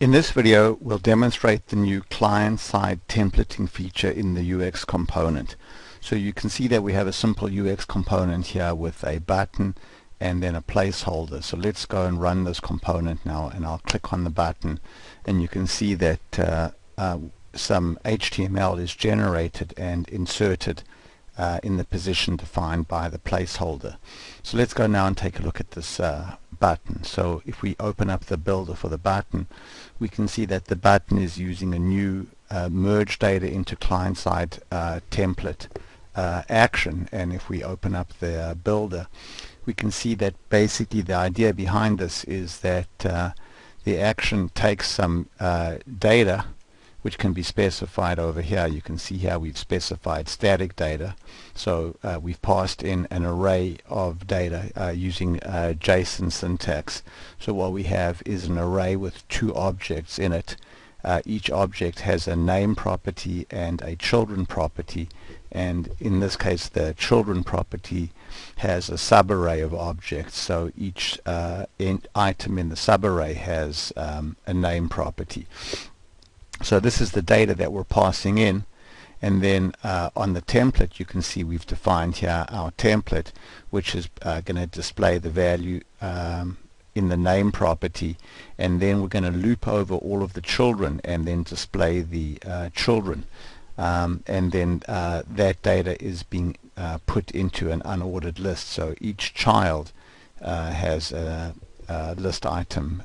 In this video, we'll demonstrate the new client-side templating feature in the UX component. So you can see that we have a simple UX component here with a button and then a placeholder. So let's go and run this component now, and I'll click on the button, and you can see that some HTML is generated and inserted in the position defined by the placeholder. So let's go now and take a look at this button. So if we open up the builder for the button, we can see that the button is using a new merge data into client-side template action. And if we open up the builder, we can see that basically the idea behind this is that the action takes some data which can be specified over here. You can see here we've specified static data. So we've passed in an array of data using JSON syntax. So what we have is an array with two objects in it. Each object has a name property and a children property, and in this case the children property has a subarray of objects. So each item in the subarray has a name property. So this is the data that we're passing in, and then on the template you can see we've defined here our template, which is going to display the value in the name property, and then we're going to loop over all of the children and then display the children, and then that data is being put into an unordered list. So each child has a list item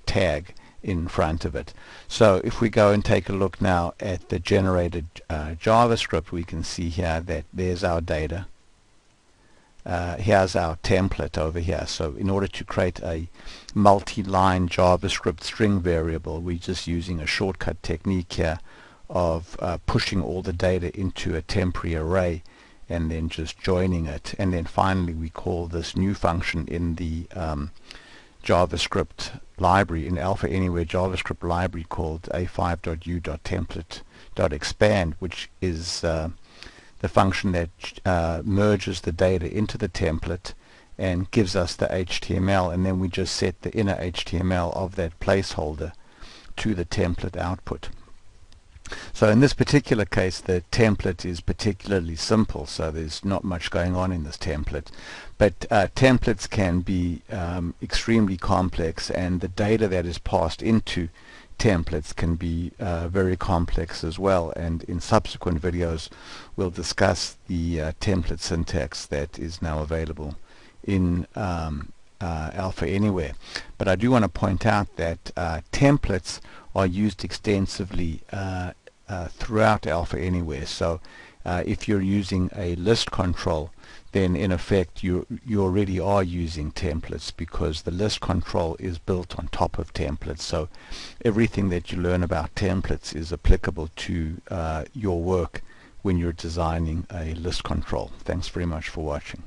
tag in front of it. So if we go and take a look now at the generated JavaScript, we can see here that there's our data. Here's our template over here. So in order to create a multi-line JavaScript string variable, we're just using a shortcut technique here of pushing all the data into a temporary array and then just joining it. And then finally we call this new function in the JavaScript library, in Alpha Anywhere JavaScript library, called a5.u.template.expand, which is the function that merges the data into the template and gives us the HTML, and then we just set the inner HTML of that placeholder to the template output. So in this particular case the template is particularly simple, so there's not much going on in this template, but templates can be extremely complex, and the data that is passed into templates can be very complex as well, and in subsequent videos we'll discuss the template syntax that is now available in Alpha Anywhere. But I do want to point out that templates are used extensively throughout Alpha Anywhere. So if you're using a list control, then in effect you already are using templates, because the list control is built on top of templates. So everything that you learn about templates is applicable to your work when you're designing a list control. Thanks very much for watching.